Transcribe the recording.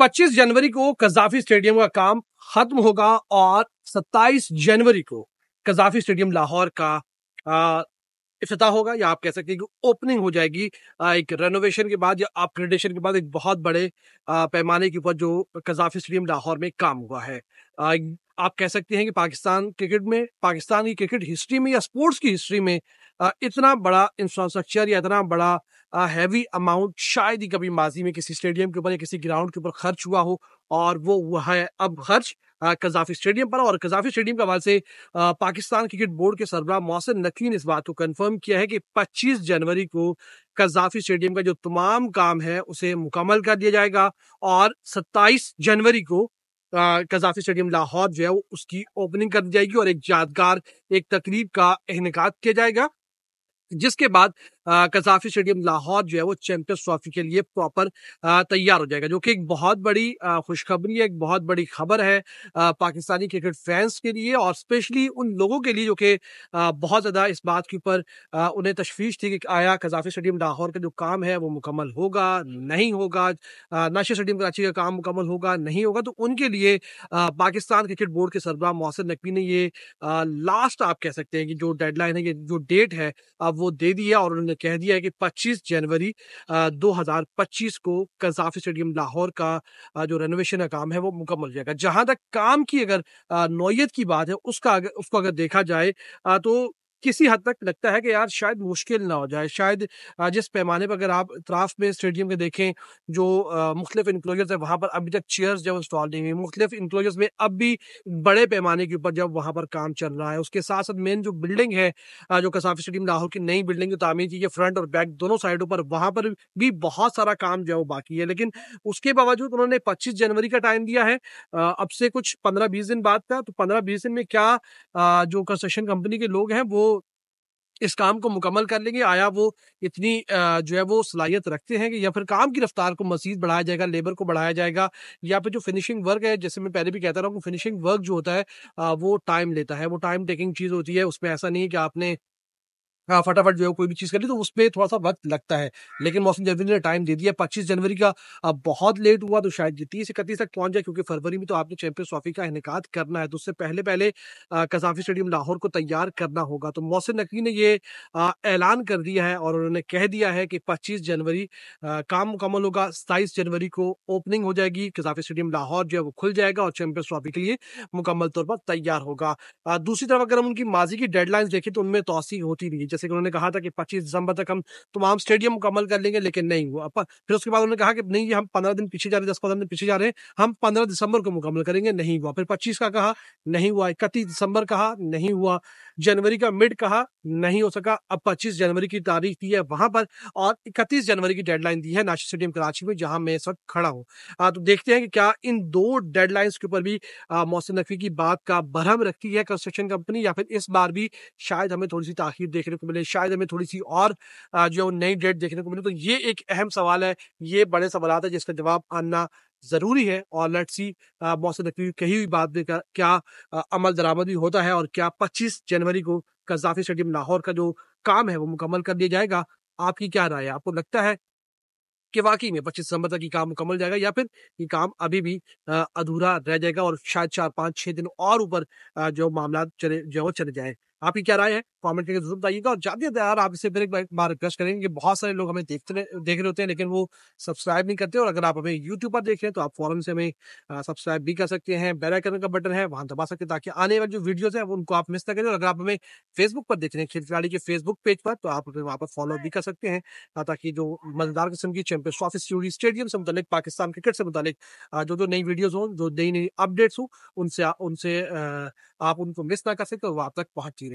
25 जनवरी को कज़ाफ़ी स्टेडियम का काम खत्म होगा और 27 जनवरी को कज़ाफ़ी स्टेडियम लाहौर का इफ्तिताह होगा, या आप कह सकते हैं कि ओपनिंग हो जाएगी। एक रेनोवेशन के बाद या अपग्रेडेशन के बाद एक बहुत बड़े पैमाने के ऊपर जो कज़ाफ़ी स्टेडियम लाहौर में काम हुआ है। अ, आप कह सकते हैं कि पाकिस्तान की क्रिकेट हिस्ट्री में या स्पोर्ट्स की हिस्ट्री में इतना बड़ा इंफ्रास्ट्रक्चर या इतना बड़ा हैवी अमाउंट शायद ही कभी माजी में किसी स्टेडियम के ऊपर या किसी ग्राउंड के ऊपर खर्च हुआ हो, और वो हुआ है अब खर्च कज़ाफ़ी स्टेडियम पर। और कज़ाफ़ी स्टेडियम के हवाले से पाकिस्तान क्रिकेट बोर्ड के सरबराह मोहसिन नकवी ने इस बात को कंफर्म किया है कि 25 जनवरी को कज़ाफ़ी स्टेडियम का जो तमाम काम है उसे मुकम्मल कर दिया जाएगा, और 27 जनवरी को कज़ाफ़ी स्टेडियम लाहौर जो है वो उसकी ओपनिंग कर दी जाएगी और एक यादगार एक तकरीब का इनेकाद किया जाएगा, जिसके बाद कज़ाफ़ी स्टेडियम लाहौर जो है वो चैंपियंस ट्रॉफी के लिए प्रॉपर तैयार हो जाएगा, जो कि एक बहुत बड़ी खुशखबरी है, एक बहुत बड़ी खबर है पाकिस्तानी क्रिकेट फैंस के लिए, और स्पेशली उन लोगों के लिए जो कि बहुत ज़्यादा इस बात के ऊपर उन्हें तशवीश थी कि आया कज़ाफ़ी स्टेडियम लाहौर का जो काम है वो मुकम्मल होगा, नहीं होगा, नाशिर स्टेडियम कराची का काम मुकम्मल होगा, नहीं होगा। तो उनके लिए पाकिस्तान क्रिकेट बोर्ड के सरबराह मोहसिन नकवी ने ये लास्ट आप कह सकते हैं कि जो डेडलाइन है, ये जो डेट है, अब वो दे दिया, और उन्होंने कह दिया है कि 25 जनवरी 2025 को कज़ाफ़ी स्टेडियम लाहौर का जो रेनोवेशन का काम है वो मुकम्मल हो जाएगा। जहां तक काम की अगर नौयत की बात है, उसको अगर देखा जाए तो किसी हद तक लगता है कि यार शायद मुश्किल ना हो जाए। शायद जिस पैमाने पर अगर आप इतराफ में स्टेडियम के देखें, जो मुख्तलिफ इंक्लोजर्स है वहां पर अभी तक चेयर्स जब इंस्टॉल नहीं हुई, मुख्तलिफ इंक्लोजर्स में अब भी बड़े पैमाने के ऊपर जब वहां पर काम चल रहा है। उसके साथ साथ मेन जो बिल्डिंग है, जो कसाफी स्टेडियम लाहौर की नई बिल्डिंग जो तामीर की है फ्रंट और बैक दोनों साइडों पर, वहां पर भी बहुत सारा काम जो है वो बाकी है। लेकिन उसके बावजूद उन्होंने 25 जनवरी का टाइम दिया है, अब से कुछ 15-20 दिन बाद का। तो 15-20 दिन में क्या जो कंस्ट्रक्शन कंपनी के लोग हैं वो इस काम को मुकम्मल कर लेंगे? आया वो इतनी जो है वो सलाहियत रखते हैं कि, या फिर काम की रफ्तार को मजीद बढ़ाया जाएगा, लेबर को बढ़ाया जाएगा, या फिर जो फिनिशिंग वर्क है, जैसे मैं पहले भी कहता रहा हूँ, फिनिशिंग वर्क जो होता है वो टाइम लेता है, वो टाइम टेकिंग चीज होती है। उसमें ऐसा नहीं है कि आपने हाँ, फटाफट जो है कोई भी चीज़ कर ली तो उसपे थोड़ा-सा वक़्त लगता है। लेकिन मौसम जनवरी ने टाइम दे दिया 25 जनवरी का। अब बहुत लेट हुआ तो शायद ये 30-31 तक पहुँच जाए, क्योंकि फरवरी में तो आपने चैंपियंस ट्रॉफी का इनेकाद करना है, तो उससे पहले-पहले कज़ाफ़ी स्टेडियम लाहौर को तैयार करना होगा। तो मोहसिन नकवी ने ये ऐलान कर दिया है, और उन्होंने कह दिया है कि 25 जनवरी काम मुकम्मल होगा, 27 जनवरी को ओपनिंग हो जाएगी, कज़ाफ़ी स्टेडियम लाहौर जो है वो खुल जाएगा और चैंपियंस ट्रॉफी के लिए मुकम्मल तौर पर तैयार होगा। दूसरी तरफ अगर हम उनकी माज़ी की डेडलाइन्स देखें तो उनमें तौसीक़ होती नहीं है। जैसे कि उन्होंने कहा था कि 25 दिसंबर तक हम तमाम स्टेडियम मुकम्मल कर लेंगे, लेकिन नहीं हुआ। फिर उसके बाद उन्होंने कहा कि नहीं, ये हम 15 दिन पीछे जा रहे हैं, 10-15 दिन पीछे जा रहे हैं, हम 15 दिसंबर को मुकम्मल करेंगे, नहीं हुआ। फिर 25 का कहा, नहीं हुआ। 31 दिसंबर कहा, नहीं हुआ। जनवरी का मिड कहा, नहीं हो सका। अब 25 जनवरी की तारीख दी है वहां पर, और 31 जनवरी की डेडलाइन दी है नाशिर स्टेडियम कराची में, जहां मैं इस वक्त खड़ा हूँ। तो देखते हैं कि क्या इन दो डेडलाइंस के ऊपर भी मोहसिन नकवी की बात का बरहम रखती है कंस्ट्रक्शन कंपनी, या फिर इस बार भी शायद हमें थोड़ी सी ताखीर देखने को मिले, शायद हमें थोड़ी सी और जो नई डेट देखने को मिले। तो ये एक अहम सवाल है, ये बड़े सवाल है जिसका जवाब आना जरूरी है। और लेट्स सी मोहसिन नकवी की कही हुई बात पे क्या अमल दरामद भी होता है, और क्या 25 जनवरी को कज़ाफ़ी स्टेडियम लाहौर का जो काम है वो मुकम्मल कर दिया जाएगा। आपकी क्या राय है? आपको लगता है कि वाकई में 25 दिसंबर तक ये काम मुकम्मल जाएगा, या फिर ये काम अभी भी अधूरा रह जाएगा और शायद 4-5-6 दिन और ऊपर जो मामला चले जाए? आपकी क्या राय है? कमेंट करके जरूर बताइएगा। और जाते हैं यार, आप इससे फिर एक बार रिक्वेस्ट करेंगे कि बहुत सारे लोग हमें देख रहे होते हैं, लेकिन वो सब्सक्राइब नहीं करते। और अगर आप हमें यूट्यूब पर देख रहे हैं तो आप फौरन से हमें सब्सक्राइब भी कर सकते हैं, बेल आइकन का बटन है वहां दबा सकते हैं, ताकि आने वाली जो वीडियोस है वो उनको आप मिस ना करें। और अगर आप हमें फेसबुक पर देख रहे हैं, खेल खिलाड़ी के फेसबुक पेज पर, तो आप हमें वहां पर फॉलो भी कर सकते हैं, ताकि जो मजेदार किस्म की चैंपियंस ट्रॉफी से स्टेडियम से मुतालिक, पाकिस्तान क्रिकेट से मुतालिक जो नई वीडियोस हो, जो नई नई अपडेट्स हो, उनसे आप उनको मिस ना कर सकते और वहां तक पहुंचती रहे।